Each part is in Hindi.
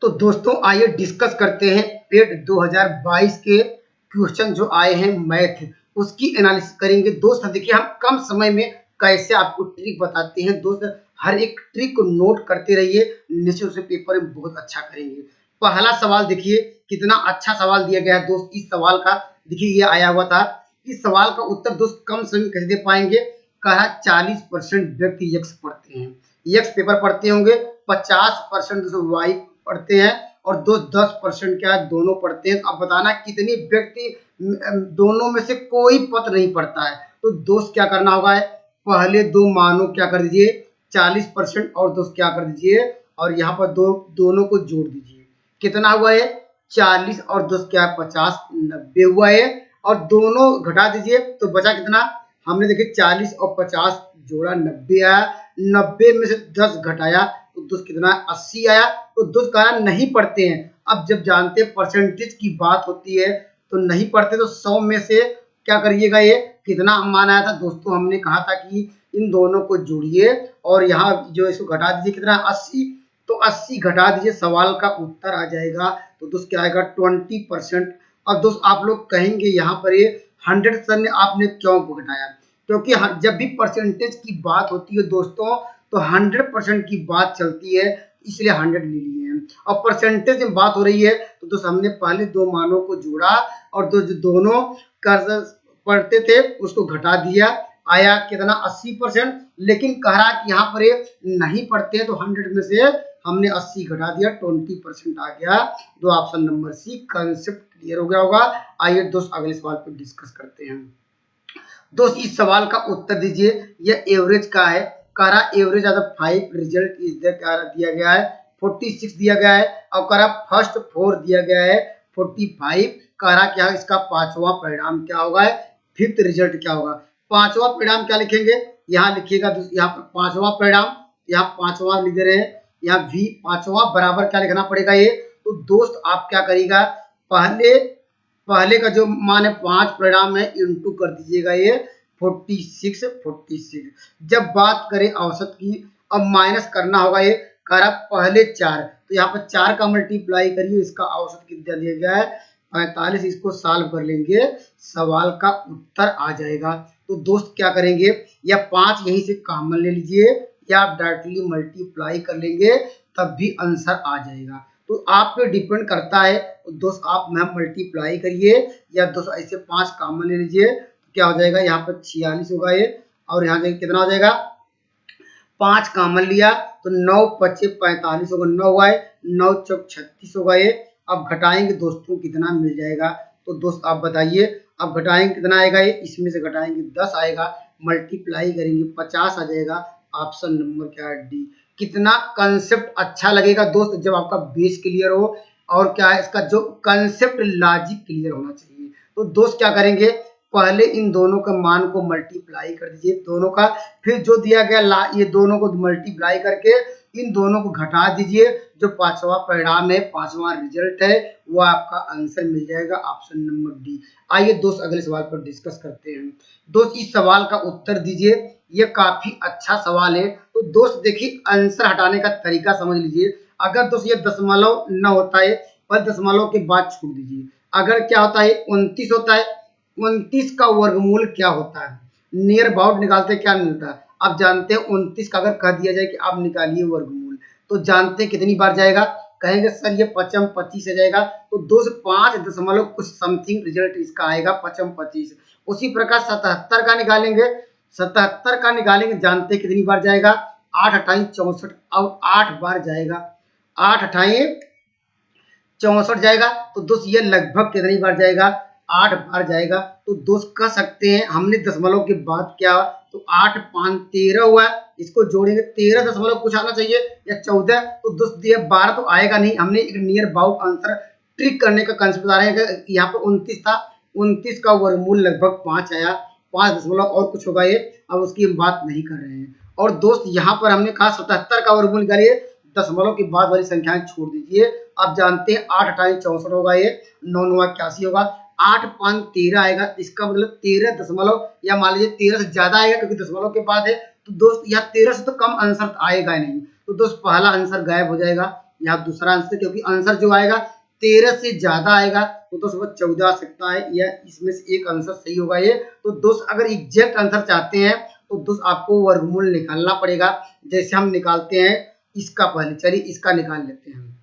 तो दोस्तों आइए डिस्कस करते हैं पेट 2022 के क्वेश्चन जो आए हैं मैथ, उसकी एनालिसिस करेंगे। दोस्त देखिए हम कम समय में कैसे आपको ट्रिक बताते हैं। दोस्त हर एक ट्रिक को नोट करते रहिए, निश्चित रूप से पेपर में बहुत अच्छा करेंगे। पहला सवाल देखिए कितना अच्छा सवाल दिया गया है दोस्त। इस सवाल का देखिए ये आया हुआ था। इस सवाल का उत्तर दोस्त कम समय में कैसे दे पाएंगे। कहा 40% व्यक्ति यक्स पढ़ते हैं, यक्स पेपर पढ़ते होंगे, 50% वाई पढ़ते हैं और 10% क्या है दोनों पढ़ते हैं। अब बताना कितने व्यक्ति दोनों में से कोई पत्र नहीं पढ़ता है। तो दोस्त क्या करना होगा है, पहले दो मानों क्या कर दीजिए 40% और दोस्त क्या कर दीजिए और यहाँ पर दोनों को जोड़ दीजिए। कितना हुआ है 40 और दोस्त क्या है 50, 90 हुआ है। और दोनों घटा दीजिए तो बचा कितना, हमने देखिए 40 और 50 जोड़ा 90 आया, 90 में से 10 घटाया तो दोस्त कितना 80 आया। तो दोस्त कहा नहीं पढ़ते हैं। अब जब जानते हैं परसेंटेज की बात होती है तो नहीं पढ़ते, तो 100 में से क्या करिएगा ये कितना मान आया था दोस्तों। हमने कहा था कि इन दोनों को जोड़िए और यहाँ जो इसको घटा दीजिए कितना 80, तो 80 घटा दीजिए, सवाल का उत्तर आ जाएगा। तो दोस्त क्या आएगा 20%। और दोस्त आप लोग कहेंगे यहाँ पर ये 100 सर ने आपने क्यों घटाया, क्योंकि जब भी परसेंटेज की बात होती है दोस्तों तो 100% की बात चलती है, इसलिए 100 ले लिए हैं। और परसेंटेज में बात हो रही है तो दोस्त हमने पहले दो मानों को जोड़ा और जो दोनों कर्ज पढ़ते थे उसको घटा दिया, आया कितना 80%। लेकिन कह रहा कि यहाँ पर ये नहीं पढ़ते हैं तो 100 में से हमने 80 घटा दिया, 20% आ गया। दो option number C, concept clear हो गया होगा। आइए दोस्त अगले सवाल पर डिस्कस करते हैं। दोस्त इस सवाल का उत्तर दीजिए, यह एवरेज का है। कह रहा average of the 5 result is the दिया गया है 46 दिया गया है और कह रहा फर्स्ट 4 दिया गया है 45। कह रहा क्या इसका पांचवा परिणाम क्या होगा, फिफ्थ रिजल्ट क्या होगा। पांचवा परिणाम क्या लिखेंगे, यहाँ लिखिएगा यहाँ पर पांचवा परिणाम, यहाँ पांचवा लिख रहे हैं, यहाँ भी पांचवा बराबर क्या लिखना पड़ेगा ये। तो दोस्त आप क्या करिएगा, पहले का जो मान है 5 परिणाम है इंटू कर दीजिएगा ये 46। जब बात करें औसत की, अब माइनस करना होगा ये, कह रहा पहले 4 तो यहाँ पर 4 का मल्टीप्लाई करिए, इसका औसत कितना दिया गया है 45। इसको सॉल्व कर लेंगे, सवाल का उत्तर आ जाएगा। तो दोस्त क्या करेंगे, या 5 यहीं से कॉमन ले लीजिए या आप डायरेक्टली मल्टीप्लाई कर लेंगे तब भी आंसर आ जाएगा। तो आप पे डिपेंड करता है। तो दोस्त आप मल्टीप्लाई करिए या दोस्त ऐसे 5 कॉमन ले लीजिए तो क्या हो जाएगा, यहाँ पर 46 होगा ये और यहाँ से कितना हो जाएगा 5 कॉमन लिया तो 9 पचे 45 होगा, 9 हुआ है, 9 चौक 36 होगा ये। अब घटाएंगे दोस्तों कितना मिल जाएगा, तो दोस्त आप बताइए अब घटाएंगे कितना आएगा ये, इसमें से घटाएंगे 10 आएगा, मल्टीप्लाई करेंगे 50 आ जाएगा। ऑप्शन नंबर क्या है डी। कितना कंसेप्ट अच्छा लगेगा दोस्त जब आपका बेस क्लियर हो और क्या है इसका जो कंसेप्ट लॉजिक क्लियर होना चाहिए। तो दोस्त क्या करेंगे, पहले इन दोनों के मान को मल्टीप्लाई कर दीजिए दोनों का, फिर जो दिया गया ये दोनों को मल्टीप्लाई करके इन दोनों को घटा दीजिए, जो पांचवा परिणाम है पांचवा रिजल्ट है वो आपका आंसर मिल जाएगा, ऑप्शन नंबर डी। आइए दोस्त अगले सवाल पर डिस्कस करते हैं। दोस्त इस सवाल का उत्तर दीजिए, ये काफी अच्छा सवाल है। तो दोस्त देखिए आंसर हटाने का तरीका समझ लीजिए। अगर दोस्त ये दशमलव न होता है पर दशमलव के बाद छोड़ दीजिए, अगर क्या होता है 29 होता है, 29 का वर्गमूल क्या होता है, नियर अबाउट निकालते क्या मिलता है। आप जानते हैं 29 का अगर कह दिया जाए कि आप निकालिए वर्गमूल तो जानते हैं कितनी बार जाएगा, कहेंगे सर ये 25 आ जाएगा तो 2 से 5 दशमलव कुछ समथिंग रिजल्ट इसका आएगा 25। उसी प्रकार 77 का निकालेंगे, 77 का निकालेंगे जानते हैं कितनी बार जाएगा 8 28 64, अब 8 बार जाएगा, 8 28 64 जाएगा। तो दोस्त ये लगभग कितनी बार जाएगा 8 बार जाएगा। तो दोस्त कह सकते हैं हमने दशमलव के बाद क्या, तो 8 5 13 हुआ, इसको जोड़ेंगे 13 दशमलव कुछ आना चाहिए या 14। तो दोस्त ये 12 तो आएगा नहीं, हमने एक नियर अबाउट आंसर ट्रिक करने का कंसेप्ट बता रहे हैं कि यहाँ पर 29 था, 29 का वर्गमूल लगभग 5 आया, 5 दशमलव और कुछ होगा ये, अब उसकी हम बात नहीं कर रहे हैं। और दोस्त यहाँ पर हमने कहा 77 का वर्गमूल निकालिए, दशमलव के बाद वाली संख्याएं छोड़ दीजिए। आप जानते हैं 8 28 64 होगा ये, 9 9 81 होगा, 8 5 13 आएगा, इसका मतलब 13 दशमलव या मान लीजिए 13 से ज्यादा आएगा क्योंकि दशमलव के बाद है। तो दोस्त यहाँ 13 से तो कम आंसर आएगा ही नहीं, तो दोस्त पहला आंसर गायब हो जाएगा, यहाँ दूसरा आंसर, क्योंकि आंसर जो आएगा 13 से ज्यादा आएगा तो दोस्त वो 14 आ सकता है, या इसमें से एक आंसर सही होगा ये। तो दोस्त अगर एग्जैक्ट आंसर चाहते हैं तो दोस्त आपको वर्गमूल निकालना पड़ेगा। जैसे हम निकालते हैं इसका, पहले चलिए इसका निकाल लेते हैं।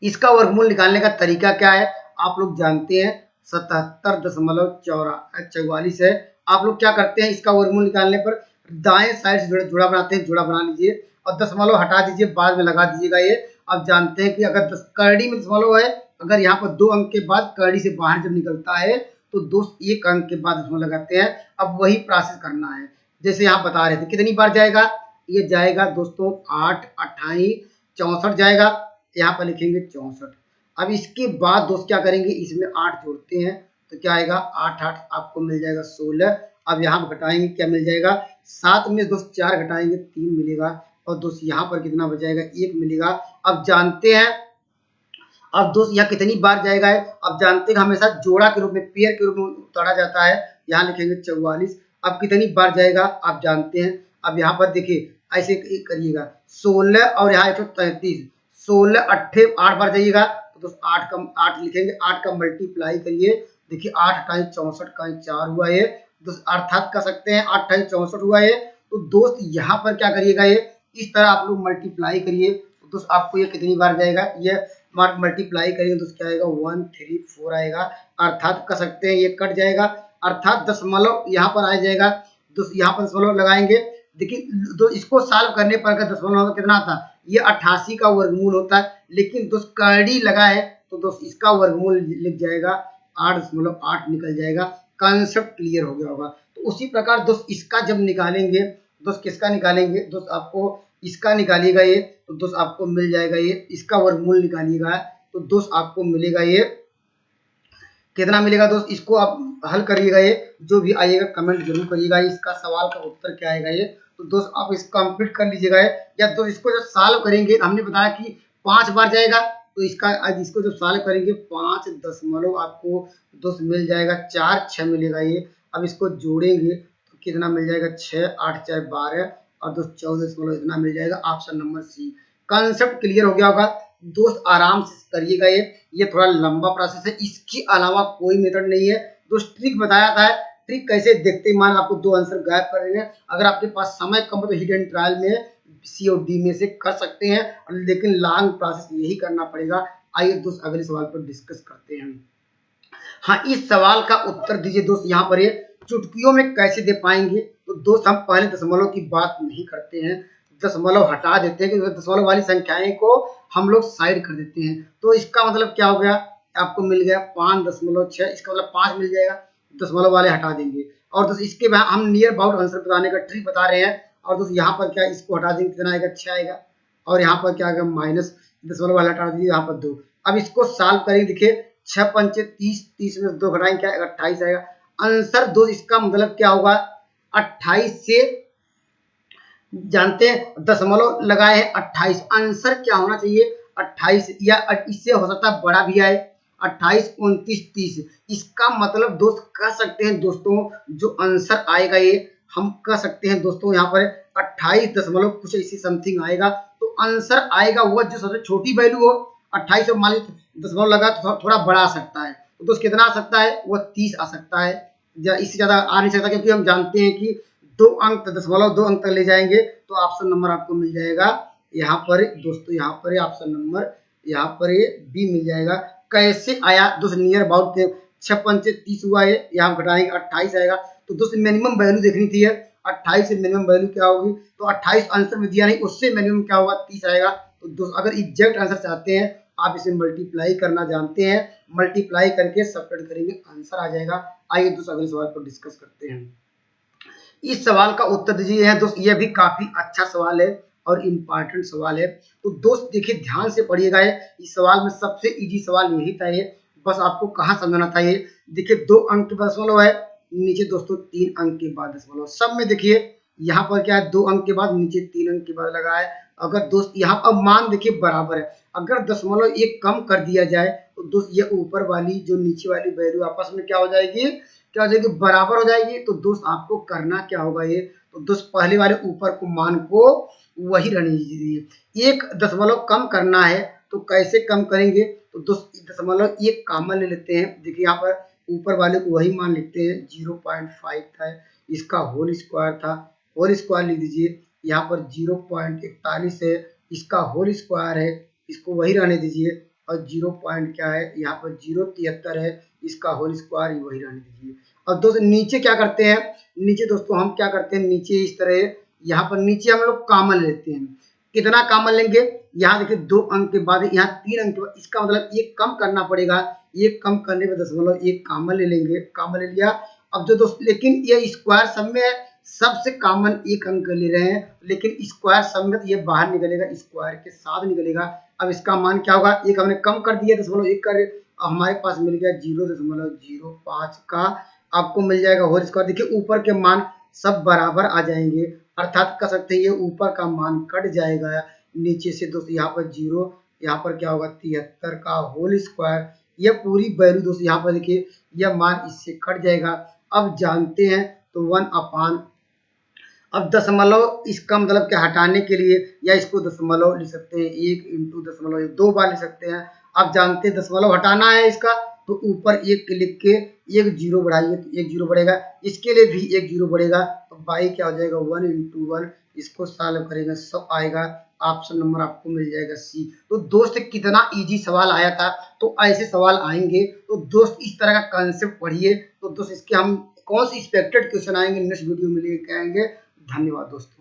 इसका वर्गमूल निकालने का तरीका क्या है, आप लोग जानते हैं 77.44 है। आप लोग क्या करते हैं, इसका वर्गमूल निकालने पर दाएं साइड से जुड़ा बनाते हैं, जुड़ा बना लीजिए और दशमलव हटा दीजिए, बाद में लगा दीजिएगा ये। अब जानते हैं कि अगर करड़ी में दशमलव है, अगर यहाँ पर 2 अंक के बाद करड़ी से बाहर जब निकलता है तो दोस्त 1 अंक के बाद दशमलव लगाते हैं। अब वही प्रोसेस करना है जैसे यहाँ बता रहे थे। कितनी बार जाएगा, ये जाएगा दोस्तों 8, 28, 64 जाएगा, यहाँ पर लिखेंगे 64। अब इसके बाद दोस्त क्या करेंगे, इसमें 8 जोड़ते हैं तो क्या आएगा, 8 8 आपको मिल जाएगा 16। अब यहाँ घटाएंगे, क्या मिल जाएगा, 7 में दोस्त 4 घटाएंगे 3 मिलेगा, और दोस्त यहाँ पर कितना बचाएगा, 1 मिलेगा। अब जानते हैं, अब दोस्त यहाँ कितनी बार जाएगा है, अब जानते हैं हमेशा जोड़ा के रूप में, पेयर के रूप में उतारा जाता है। यहाँ लिखेंगे 44। अब कितनी बार जाएगा आप जानते हैं। अब यहाँ पर देखिए ऐसे करिएगा 16 और यहाँ 133, 16 8 8 बार जाइएगा तो दोस्त 8 लिखेंगे, 8 का मल्टीप्लाई करिए, देखिए 8 28 64 का 4 हुआ है दोस्त, अर्थात कर सकते हैं 8 28 64 हुआ है। तो दोस्त यहाँ पर क्या करिएगा, ये इस तरह आप लोग मल्टीप्लाई करिए तो दोस्त आपको ये कितनी बार जाएगा, ये मल्टीप्लाई करिए तो क्या आएगा 134 आएगा, अर्थात कर सकते हैं ये कट जाएगा, अर्थात दशमलव यहाँ पर आ जाएगा। दोस्त यहाँ पर दशमलव लगाएंगे, देखिए तो इसको सॉल्व करने पर अगर दशमलव कितना आता, ये 88 का वर्गमूल होता है, लेकिन दोस्त करड़ी लगा है तो दोस्त इसका वर्गमूल लिख जाएगा 8.8 निकल जाएगा। कॉन्सेप्ट क्लियर हो गया होगा। तो उसी प्रकार दोस्त इसका जब निकालेंगे, दोस्त किसका निकालेंगे, दोस्त आपको इसका निकालिएगा ये तो दोस्त आपको मिल जाएगा ये, इसका वर्गमूल निकालिएगा तो दोस्त आपको मिलेगा ये कितना मिलेगा दोस्त, इसको आप हल करिएगा, ये जो भी आइएगा कमेंट जरूर करिएगा, इसका सवाल का उत्तर क्या आएगा ये। तो दोस्त आप इसको कंप्लीट कर लीजिएगा, या दोस्त इसको जब सॉल्व करेंगे, हमने बताया कि 5 बार जाएगा तो इसका आज इसको जब सॉल्व करेंगे 5 दशमलव आपको दोस्त मिल जाएगा 4 6 मिलेगा ये। अब इसको जोड़ेंगे तो कितना मिल जाएगा, 6 8 4 12 और दोस्त 14 इतना मिल जाएगा। Option number C. Concept clear हो गया होगा दोस्त, आराम से करिएगा ये थोड़ा लंबा प्रोसेस है, इसके अलावा कोई मेथड नहीं है दोस्त। ट्रिक बताया था, ट्रिक कैसे देखते ही मान आपको 2 आंसर गायब कर रहे हैं। अगर आपके पास समय कम है तो हिडन ट्रायल में सी और डी में से कर सकते हैं, लेकिन लॉन्ग प्रोसेस यही करना पड़ेगा। आइए दोस्त अगले सवाल पर डिस्कस करते हैं। हाँ, इस सवाल का उत्तर दीजिए दोस्त। यहाँ पर ये चुटकियों में कैसे दे पाएंगे, तो दोस्त हम पहले दशमलव की बात नहीं करते हैं, दशमलव हटा देते हैं, क्योंकि दशमलव वाली संख्याएं को हम लोग साइड कर देते हैं। तो इसका मतलब क्या हो गया, आपको मिल गया 5.6, इसका मतलब 5 मिल जाएगा, दशमलव वाले हटा देंगे। और दोस्त इसके बाद हम नियर अबाउट आंसर बताने का ट्रिक बता रहे हैं, और दोस्त यहाँ पर क्या इसको हटा देंगे, कितना आएगा 6 आएगा, और यहाँ पर क्या आएगा माइनस दशमलव वाला हटा दीजिए, यहाँ पर 2। अब इसको सॉल्व करेंगे, देखिए 6 पंचे 30, 30 में 2 घटाएंगे क्या आएगा 28 आएगा। आंसर दोस्त इसका मतलब क्या होगा, 28 से जानते हैं दशमलव लगाए हैं 28, आंसर क्या होना चाहिए 28, या इससे हो सकता है बड़ा भी आए 28 29 30। इसका मतलब दोस्त कह सकते हैं दोस्तों, जो आंसर आएगा ये हम कह सकते हैं दोस्तों, यहाँ पर 28 दशमलव कुछ इसी समथिंग आएगा। तो आंसर आएगा वो जो सबसे छोटी वैल्यू हो, 28 मान लीजिए दशमलव लगा तो थोड़ा बड़ा आ सकता है, तो दोस्त कितना आ सकता है, वो 30 आ सकता है, या इससे ज्यादा आ नहीं सकता, क्योंकि हम जानते हैं कि 2 अंक दशमलव 2 अंक तक ले जाएंगे। तो ऑप्शन नंबर आपको मिल जाएगा यहाँ पर दोस्तों, यहाँ पर ऑप्शन नंबर यहाँ पर ये बी मिल जाएगा। कैसे आया दोस्त, नियर अबाउट के 6 पंचे 30 हुआ है, यहाँ घटाएंगे 28 आएगा। तो दोस्त मिनिमम वैल्यू देखनी थी, 28 से मिनिमम वैल्यू क्या होगी, तो 28 आंसर में दिया नहीं, उससे मिनिमम क्या होगा 30 आएगा। तो दोस्त अगर एग्जैक्ट आंसर चाहते हैं, आप इसे मल्टीप्लाई करना जानते हैं, मल्टीप्लाई करके सब्ट्रैक्ट करेंगे, आंसर आ जाएगा। आइए दोस्त अगले सवाल पर डिस्कस करते हैं। इस सवाल का उत्तर दीजिए दोस्त, यह भी काफी अच्छा सवाल है और इम्पोर्टेंट सवाल है। तो दोस्त देखिए ध्यान से पढ़िएगा, इस सवाल में सबसे इजी सवाल यही था, ये बस आपको कहाँ समझना था। ये देखिए 2 अंक के दशमलव है, नीचे दोस्तों 3 अंक के बाद दशमलव, सब में देखिए यहाँ पर क्या है 2 अंक के बाद नीचे 3 अंक के बाद लगा है। अगर दोस्त यहाँ पर मान देखिए बराबर है, अगर दशमलव 1 कम कर दिया जाए तो दोस्त ये ऊपर वाली जो नीचे वाली वैल्यू आपस में क्या हो जाएगी, क्या हो जाएगी, बराबर हो जाएगी। तो दोस्त आपको करना क्या होगा, ये तो दोस्त पहले वाले ऊपर को मान को वही रहने दीजिए। 1 कम करना है तो कैसे कम करेंगे, तो 1 कॉमन ले लेते हैं। देखिए यहाँ पर ऊपर वाले को वही मान लिखते हैं, 0.5 था, इसका होल स्क्वायर था, होल स्क्वायर लिख दीजिए। यहाँ पर 0.41 है, इसका होल स्क्वायर है, इसको वही रहने दीजिए। और 0 पॉइंट क्या है, यहाँ पर 0.73 है, इसका होल स्क्वायर वही रहने दीजिए। और दोस्तों नीचे क्या करते हैं, नीचे दोस्तों हम क्या करते हैं, नीचे इस तरह यहाँ पर नीचे हम लोग कॉमन लेते हैं। कितना कॉमन लेंगे, यहाँ देखिए 2 अंक के बाद, यहाँ 3 अंक के बाद, इसका मतलब 1 कम करना पड़ेगा। 1 कम करने में 1 कॉमन ले लेंगे, कॉमन ले लिया। अब जो दोस्त, लेकिन ये स्क्वायर सब में सबसे कॉमन 1 अंक ले रहे हैं, लेकिन स्क्वायर सब में ये बाहर निकलेगा, स्क्वायर के साथ निकलेगा। अब इसका मान क्या होगा, 1 हमने कम कर दिया 0.1 कर, हमारे पास मिल गया 0.05 का, आपको मिल जाएगा होल स्क्वायर। देखिए ऊपर के मान सब बराबर आ जाएंगे, अर्थात कह सकते हैं ये ऊपर का मान कट जाएगा नीचे से। दोस्तों यहाँ पर 0, यहाँ पर क्या होगा 73 का होल स्क्वायर, यह पूरी वैल्यू दोस्तों यहाँ पर देखिए यह मान इससे कट जाएगा। अब जानते हैं तो 1 अपान, अब दशमलव इसका मतलब क्या हटाने के लिए, या इसको दशमलव लिख सकते हैं, 1 इंटू दशमलव 2 बार लिख सकते हैं। अब जानते हैं दशमलव हटाना है इसका, तो ऊपर 1 लिख के 1 0 बढ़ाइए तो 1 0 बढ़ेगा, इसके लिए भी 1 0 बढ़ेगा, तो बाई क्या हो जाएगा 1 इंटू 1, इसको सॉल्व करेंगे सब आएगा, ऑप्शन नंबर आपको मिल जाएगा सी। तो दोस्त कितना इजी सवाल आया था, तो ऐसे सवाल आएंगे, तो दोस्त इस तरह का कंसेप्ट पढ़िए। तो दोस्त इसके हम कौन सी एक्सपेक्टेड क्वेश्चन आएंगे नेक्स्ट वीडियो में लेके आएंगे। धन्यवाद दोस्तों।